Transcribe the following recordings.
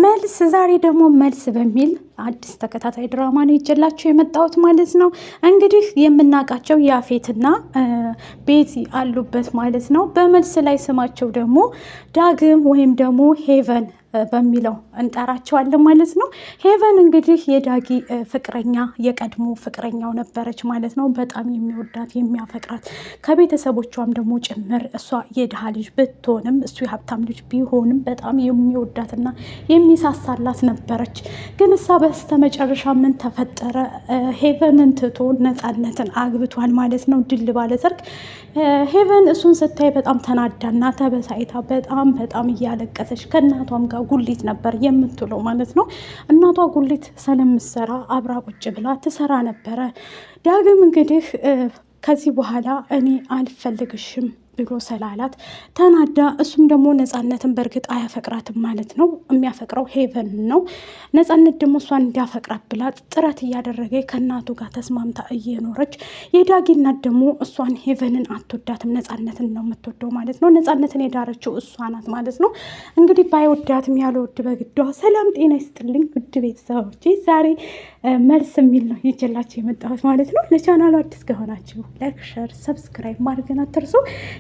መልስ ዛሬ ደግሞ መልስ በሚል አዲስ ተከታታይ ድራማ ነው ይዤላችሁ የመጣሁት ማለት ነው። እንግዲህ የምናውቃቸው ያፌትና ቤቲ አሉበት ማለት ነው። በመልስ ላይ ስማቸው ደግሞ ዳግም ወይም ደግሞ ሄቨን በሚለው እንጠራቸዋለን ማለት ነው። ሄቨን እንግዲህ የዳጊ ፍቅረኛ የቀድሞ ፍቅረኛው ነበረች ማለት ነው። በጣም የሚወዳት የሚያፈቅራት ከቤተሰቦቿም ደግሞ ጭምር እሷ የድሃ ልጅ ብትሆንም እሱ የሀብታም ልጅ ቢሆንም በጣም የሚወዳትና የሚሳሳላት ነበረች። ግን እሷ በስተመጨረሻ ምን ተፈጠረ? ሄቨንን ትቶ ነፃነትን አግብቷል ማለት ነው። ድል ባለ ሰርግ ሄቨን እሱን ስታይ በጣም ተናዳና ተበሳይታ በጣም እያለቀሰች ከእናቷም ጋር ጉሊት ነበር የምትውለው ማለት ነው። እናቷ ጉሊት ስለምትሰራ አብራ ቁጭ ብላ ትሰራ ነበረ። ዳግም እንግዲህ ከዚህ በኋላ እኔ አልፈልግሽም ብሎ ስላላት ተናዳ፣ እሱም ደግሞ ነፃነትን በእርግጥ አያፈቅራትም ማለት ነው። የሚያፈቅረው ሄቨን ነው። ነፃነት ደግሞ እሷን እንዲያፈቅራት ብላ ጥረት እያደረገ ከእናቱ ጋር ተስማምታ እየኖረች፣ የዳጊ እናት ደግሞ እሷን ሄቨንን አትወዳትም፣ ነፃነትን ነው የምትወደው ማለት ነው። ነፃነትን የዳረችው እሷ ናት ማለት ነው። እንግዲህ ባይወዳትም ያለ ውድ በግዷ። ሰላም ጤና ይስጥልኝ ውድ ቤተሰቦቼ፣ ዛሬ መልስ የሚል ነው ይዤላችሁ የመጣሁት ማለት ነው። ለቻናሉ አዲስ ከሆናችሁ ላይክ፣ ሸር፣ ሰብስክራይብ ማድረግን አትርሱ።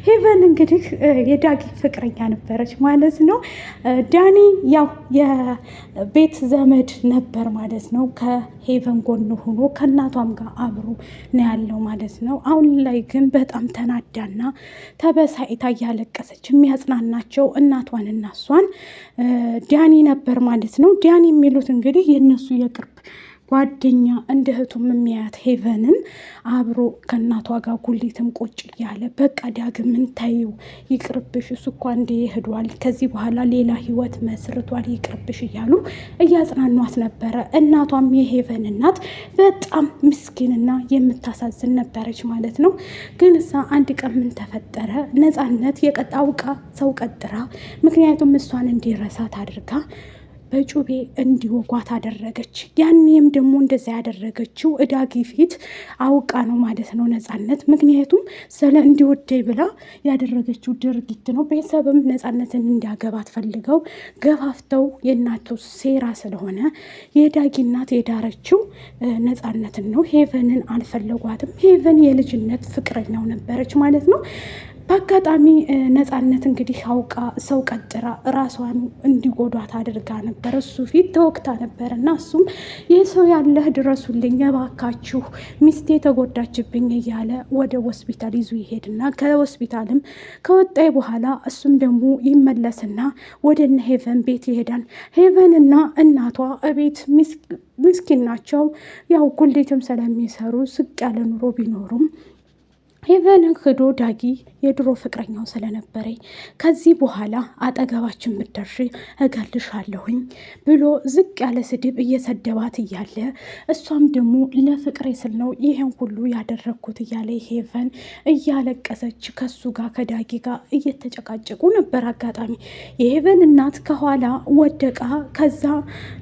ሄቨን እንግዲህ የዳጊ ፍቅረኛ ነበረች ማለት ነው። ዳኒ ያው የቤት ዘመድ ነበር ማለት ነው። ከሄቨን ጎን ሆኖ ከእናቷም ጋር አብሮ ነው ያለው ማለት ነው። አሁን ላይ ግን በጣም ተናዳና ተበሳይታ እያለቀሰች የሚያጽናናቸው እናቷንና እሷን ዳኒ ነበር ማለት ነው። ዳኒ የሚሉት እንግዲህ የእነሱ የቅርብ ጓደኛ እንደ እህቱም የሚያያት ሄቨንን አብሮ ከእናቷ ጋር ጉሊትም ቁጭ እያለ በቃ ዳግምን ታዩ ይቅርብሽ፣ እሱ እኮ አንዴ ሄዷል፣ ከዚህ በኋላ ሌላ ህይወት መስርቷል፣ ይቅርብሽ እያሉ እያጽናኗት ነበረ። እናቷም የሄቨን እናት በጣም ምስኪንና የምታሳዝን ነበረች ማለት ነው። ግን እሳ አንድ ቀን ምን ተፈጠረ? ነፃነት የቀጣውቃ ሰው ቀጥራ፣ ምክንያቱም እሷን እንዲረሳት አድርጋ በጩቤ እንዲወጓት አደረገች። ያኔም ደግሞ እንደዛ ያደረገችው ዳጊ ፊት አውቃ ነው ማለት ነው ነፃነት። ምክንያቱም ስለ እንዲወደኝ ብላ ያደረገችው ድርጊት ነው። ቤተሰብም ነፃነትን እንዲያገባት ፈልገው ገፋፍተው የእናቱ ሴራ ስለሆነ የዳጊ እናት የዳረችው ነፃነትን ነው። ሄቨንን አልፈለጓትም። ሄቨን የልጅነት ፍቅረኛው ነበረች ማለት ነው። በአጋጣሚ ነፃነት እንግዲህ አውቃ ሰው ቀጥራ ራሷን እንዲጎዷት አድርጋ ነበር። እሱ ፊት ተወቅታ ነበር እና እሱም ይህ ሰው ያለህ ድረሱልኝ እባካችሁ ሚስቴ ተጎዳችብኝ እያለ ወደ ሆስፒታል ይዞ ይሄድና ከሆስፒታልም ከወጣይ በኋላ እሱም ደግሞ ይመለስና ወደ እነ ሄቨን ቤት ይሄዳል። ሄቨንና እናቷ እቤት ምስኪን ናቸው። ያው ጉሊትም ስለሚሰሩ ስቅ ያለ ኑሮ ቢኖሩም ሄቨንን ክዶ ዳጊ የድሮ ፍቅረኛው ስለነበረኝ ከዚህ በኋላ አጠገባችን ብትደርሺ እገልሻለሁኝ ብሎ ዝቅ ያለ ስድብ እየሰደባት እያለ እሷም ደግሞ ለፍቅሬ ስል ነው ይሄን ሁሉ ያደረግኩት እያለ ሄቨን እያለቀሰች ከሱ ጋር ከዳጊ ጋር እየተጨቃጨቁ ነበር። አጋጣሚ የሄቨን እናት ከኋላ ወደቃ። ከዛ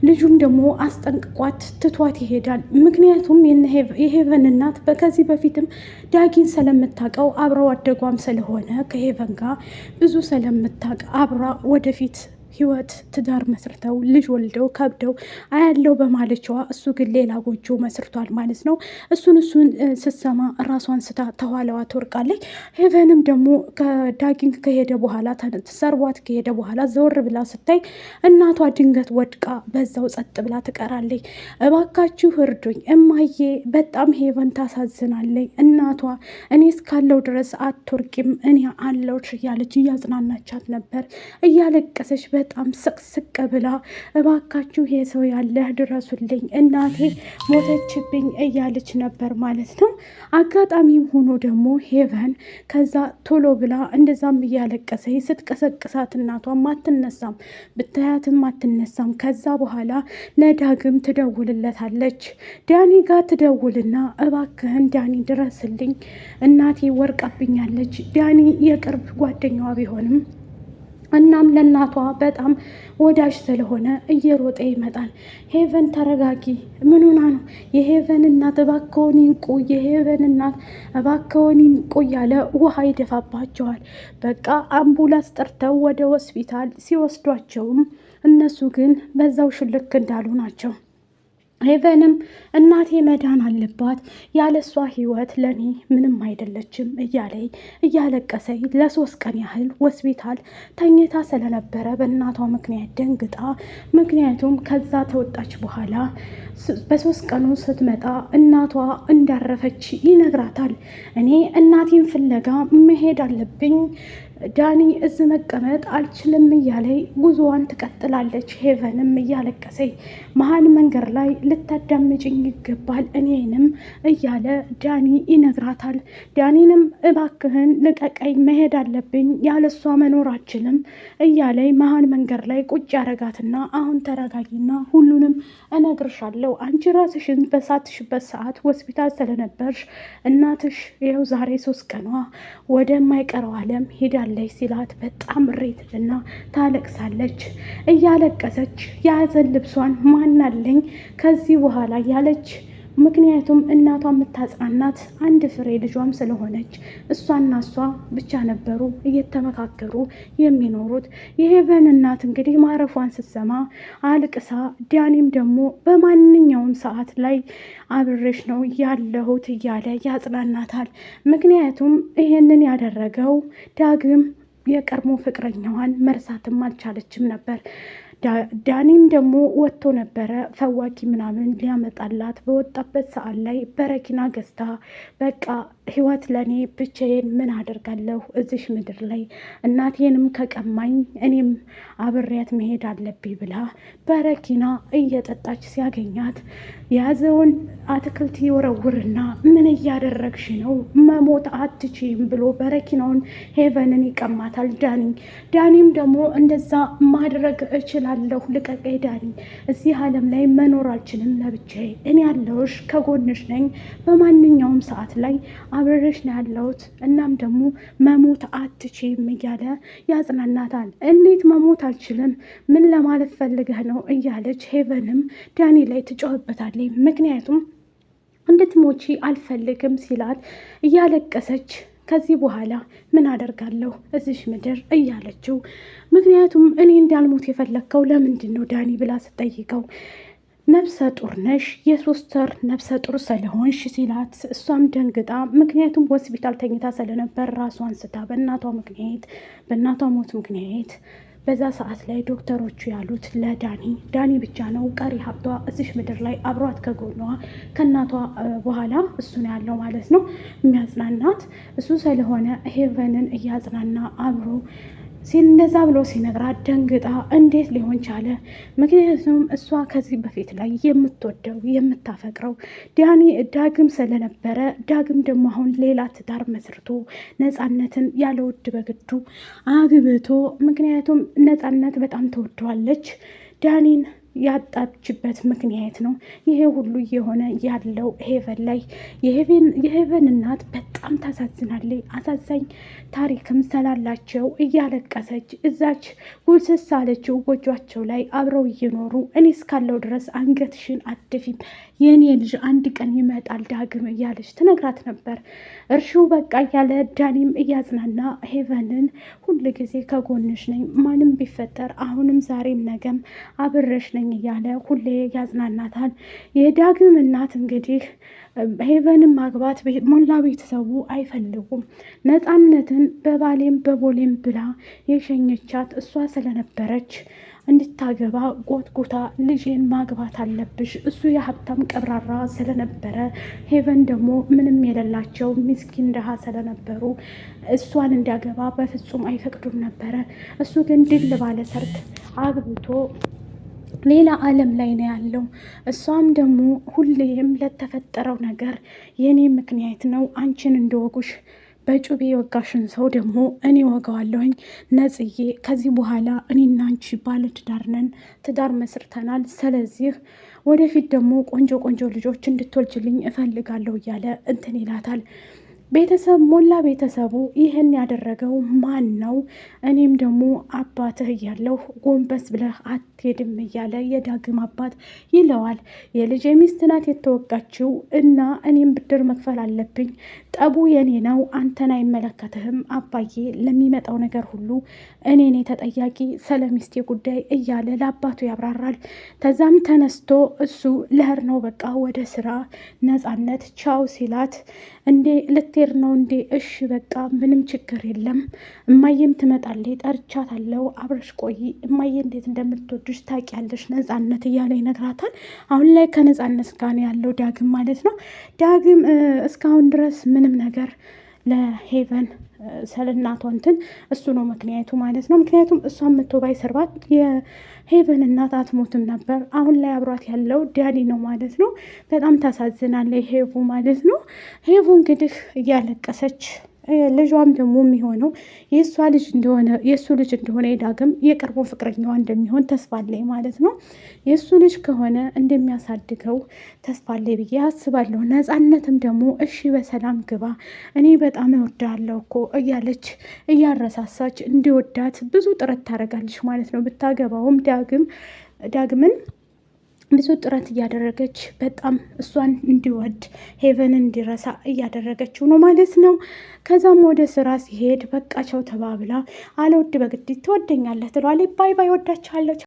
ልጁም ደግሞ አስጠንቅቋት ትቷት ይሄዳል። ምክንያቱም የሄቨን እናት ከዚህ በፊትም ዳጊን ስለምታውቀው አብረው አደጓም ስለሆነ ከሄቨን ጋር ብዙ ስለምታውቅ አብራ ወደፊት ህይወት ትዳር መስርተው ልጅ ወልደው ከብደው አያለው በማለችዋ እሱ ግን ሌላ ጎጆ መስርቷል ማለት ነው። እሱን ስትሰማ ራሷን ስታ ተኋላዋ ትወርቃለች። ሄቨንም ደግሞ ከዳጊን ከሄደ በኋላ ሰርቧት ከሄደ በኋላ ዘወር ብላ ስታይ እናቷ ድንገት ወድቃ በዛው ጸጥ ብላ ትቀራለች። እባካችሁ እርዱኝ እማዬ፣ በጣም ሄቨን ታሳዝናለች። እናቷ እኔ እስካለው ድረስ አትወርቂም፣ እኔ አለው እያለች እያጽናናቻት ነበር። እያለቀሰች በጣም ስቅስቅ ብላ እባካችሁ ይሄ ሰው ያለህ ድረሱልኝ፣ እናቴ ሞተችብኝ እያለች ነበር ማለት ነው። አጋጣሚም ሆኖ ደግሞ ሄቨን ከዛ ቶሎ ብላ እንደዛም እያለቀሰ ስትቀሰቅሳት እናቷም አትነሳም፣ ብታያትም አትነሳም። ከዛ በኋላ ለዳግም ትደውልለታለች። ዳኒ ጋር ትደውልና እባክህን ዳኒ ድረስልኝ፣ እናቴ ወርቃብኛለች። ዳኒ የቅርብ ጓደኛዋ ቢሆንም እናም ለእናቷ በጣም ወዳጅ ስለሆነ እየሮጠ ይመጣል። ሄቨን ተረጋጊ፣ ምን ሆና ነው? የሄቨን እናት እባክዎን ይንቁ፣ የሄቨን እናት እባክዎን ይንቁ እያለ ውሃ ይደፋባቸዋል። በቃ አምቡላንስ ጠርተው ወደ ሆስፒታል ሲወስዷቸውም እነሱ ግን በዛው ሽልክ እንዳሉ ናቸው። ሄቨንም እናቴ መዳን አለባት፣ ያለሷ ህይወት ለኔ ምንም አይደለችም እያለቀሰኝ ለ3 ቀን ያህል ሆስፒታል ተኝታ ስለነበረ በእናቷ ምክንያት ደንግጣ፣ ምክንያቱም ከዛ ተወጣች በኋላ በ3 ቀኑ ስትመጣ እናቷ እንዳረፈች ይነግራታል። እኔ እናቴን ፍለጋ መሄድ አለብኝ፣ ዳኒ እዚህ መቀመጥ አልችልም እያለይ ጉዞዋን ትቀጥላለች። ሄቨንም እያለቀሰኝ መሀል መንገድ ላይ ልታዳምጭኝ ይገባል እኔንም እያለ ዳኒ ይነግራታል። ዳኒንም እባክህን ልቀቀኝ፣ መሄድ አለብኝ፣ ያለሷ መኖር አልችልም እያለይ መሀል መንገድ ላይ ቁጭ ያረጋትና አሁን ተረጋጊና ሁሉንም እነግርሻለሁ፣ አንቺ ራስሽን በሳትሽበት ሰዓት ሆስፒታል ስለነበርሽ እናትሽ ይኸው ዛሬ 3 ቀኗ ወደማይቀረው ዓለም ሄዳለች ሲላት በጣም እሬትና ታለቅሳለች። እያለቀሰች የሀዘን ልብሷን ማናለኝ ከዚህ በኋላ ያለች፣ ምክንያቱም እናቷ የምታጽናናት አንድ ፍሬ ልጇም ስለሆነች እሷና እሷ ብቻ ነበሩ እየተመካከሩ የሚኖሩት። የሄቨን እናት እንግዲህ ማረፏን ስትሰማ አልቅሳ፣ ዳኒም ደግሞ በማንኛውም ሰዓት ላይ አብሬሽ ነው ያለሁት እያለ ያጽናናታል። ምክንያቱም ይሄንን ያደረገው ዳግም የቀድሞ ፍቅረኛዋን መርሳትም አልቻለችም ነበር። ዳኒም ደግሞ ወጥቶ ነበረ ፈዋኪ ምናምን ሊያመጣላት። በወጣበት ሰዓት ላይ በረኪና ገዝታ በቃ ህይወት ለኔ ብቻዬን ምን አደርጋለሁ እዚሽ ምድር ላይ እናቴንም ከቀማኝ እኔም አብሬያት መሄድ አለብኝ ብላ በረኪና እየጠጣች ሲያገኛት የያዘውን አትክልት ይወረውርና ምን እያደረግሽ ነው? መሞት አትችይም ብሎ በረኪናውን ሄቨንን ይቀማታል ዳኒም ደግሞ እንደዛ ማድረግ እችላለሁ፣ ልቀቀኝ ዳኒ፣ እዚህ ዓለም ላይ መኖር አልችልም ለብቻዬ፣ እኔ ያለሁሽ ከጎንሽ ነኝ፣ በማንኛውም ሰዓት ላይ አብሬሽ ነው ያለሁት፣ እናም ደግሞ መሞት አትችይም እያለ ያጽናናታል። እንዴት መሞት አልችልም? ምን ለማለት ፈልገህ ነው? እያለች ሄቨንም ዳኒ ላይ ትጮህበታለች። ምክንያቱም እንድትሞቺ አልፈልግም ሲላት እያለቀሰች ከዚህ በኋላ ምን አደርጋለሁ እዚሽ ምድር እያለችው፣ ምክንያቱም እኔ እንዳልሞት የፈለግከው ለምንድን ነው ዳኒ ብላ ስጠይቀው ነፍሰ ጡር ነሽ፣ የ3 ወር ነፍሰ ጡር ስለሆንሽ ሲላት እሷም ደንግጣ፣ ምክንያቱም ሆስፒታል ተኝታ ስለነበር ራሷን ስታ በእናቷ ሞት ምክንያት በዛ ሰዓት ላይ ዶክተሮቹ ያሉት ለዳኒ ብቻ ነው ቀሪ ሀብቷ እዚሽ ምድር ላይ አብሯት ከጎኗ ከእናቷ በኋላ እሱ ነው ያለው ማለት ነው የሚያጽናናት እሱ ስለሆነ ሄቨንን እያጽናና አብሮ እንደዛ ብሎ ሲነግራት ደንግጣ እንዴት ሊሆን ቻለ? ምክንያቱም እሷ ከዚህ በፊት ላይ የምትወደው የምታፈቅረው ዳግም ስለነበረ፣ ዳግም ደግሞ አሁን ሌላ ትዳር መስርቶ ነፃነትን ያለ ውድ በግዱ አግብቶ፣ ምክንያቱም ነፃነት በጣም ተወደዋለች ዳኒን ያጣችበት ምክንያት ነው ይሄ ሁሉ የሆነ ያለው ሄቨን ላይ። የሄቨን እናት በጣም ታሳዝናለች። አሳዛኝ ታሪክም ስላላቸው እያለቀሰች እዛች ጉልስስ አለችው ጎጇቸው ላይ አብረው እየኖሩ እኔ እስካለው ድረስ አንገትሽን አትደፊም፣ የኔ ልጅ አንድ ቀን ይመጣል ዳግም እያለች ትነግራት ነበር። እርሹ በቃ እያለ ዳኒም እያጽናና ሄቨንን ሁል ጊዜ ከጎንሽ ነኝ፣ ማንም ቢፈጠር አሁንም ዛሬም ነገም አብረሽ ነኝ እያለ ሁሌ ያጽናናታል። የዳግም እናት እንግዲህ ሄቨንን ማግባት ሞላ ቤተሰቡ አይፈልጉም። ነፃነትን በባሌም በቦሌም ብላ የሸኘቻት እሷ ስለነበረች እንድታገባ ጎትጉታ ልጄን ማግባት አለብሽ፣ እሱ የሀብታም ቀብራራ ስለነበረ ሄቨን ደግሞ ምንም የሌላቸው ምስኪን ድሃ ስለነበሩ እሷን እንዲያገባ በፍጹም አይፈቅዱም ነበረ። እሱ ግን ድል ባለ ሰርግ አግብቶ ሌላ ዓለም ላይ ነው ያለው። እሷም ደግሞ ሁሌም ለተፈጠረው ነገር የኔ ምክንያት ነው፣ አንቺን እንደወጉሽ በጩቤ የወጋሽን ሰው ደግሞ እኔ ወጋዋለሁኝ ነጽዬ፣ ከዚህ በኋላ እኔና አንቺ ባለ ትዳር ነን፣ ትዳር መስርተናል። ስለዚህ ወደፊት ደግሞ ቆንጆ ቆንጆ ልጆች እንድትወልጅልኝ እፈልጋለሁ እያለ እንትን ይላታል። ቤተሰብ ሞላ ቤተሰቡ ይህን ያደረገው ማን ነው? እኔም ደግሞ አባትህ እያለሁ ጎንበስ ብለህ አትሄድም እያለ የዳግም አባት ይለዋል። የልጄ ሚስት ናት የተወጋችው እና እኔም ብድር መክፈል አለብኝ። ጠቡ የኔ ነው፣ አንተን አይመለከትህም አባዬ። ለሚመጣው ነገር ሁሉ እኔ ተጠያቂ፣ ስለ ሚስቴ ጉዳይ እያለ ለአባቱ ያብራራል። ከዛም ተነስቶ እሱ ልሄድ ነው በቃ ወደ ስራ ነፃነት ቻው ሲላት፣ እንዴ ልትሄድ ነው እንዴ? እሺ በቃ ምንም ችግር የለም፣ እማዬም ትመጣለች፣ ጠርቻታለሁ፣ አብረሽ ቆይ፣ እማዬ እንዴት እንደምትወድሽ ታውቂያለሽ ነፃነት እያለ ይነግራታል። አሁን ላይ ከነፃነት ጋር ነው ያለው ዳግም ማለት ነው። ዳግም እስካሁን ድረስ ምንም ነገር ለሄቨን ስለ እናቷ እንትን እሱ ነው ምክንያቱ ማለት ነው። ምክንያቱም እሷን መቶ ባይሰርባት የሄቨን እናት አትሞትም ነበር። አሁን ላይ አብሯት ያለው ዳኒ ነው ማለት ነው። በጣም ታሳዝናለች ሄቡ ማለት ነው። ሄቡ እንግዲህ እያለቀሰች ልጇም ደግሞ የሚሆነው የእሷ ልጅ እንደሆነ የእሱ ልጅ እንደሆነ ዳግም የቅርቡ ፍቅረኛዋ እንደሚሆን ተስፋ አለኝ ማለት ነው። የእሱ ልጅ ከሆነ እንደሚያሳድገው ተስፋ አለኝ ብዬ አስባለሁ። ነፃነትም ደግሞ እሺ በሰላም ግባ፣ እኔ በጣም እወዳለሁ እኮ እያለች እያረሳሳች እንዲወዳት ብዙ ጥረት ታደርጋለች ማለት ነው። ብታገባውም ዳግምን ብዙ ጥረት እያደረገች በጣም እሷን እንዲወድ ሄቨን እንዲረሳ እያደረገችው ነው ማለት ነው። ከዛም ወደ ስራ ሲሄድ በቃቸው ተባብላ አልወድ በግድ ትወደኛለህ ትለዋለች። ባይ ባይ ወዳችኋለሁ።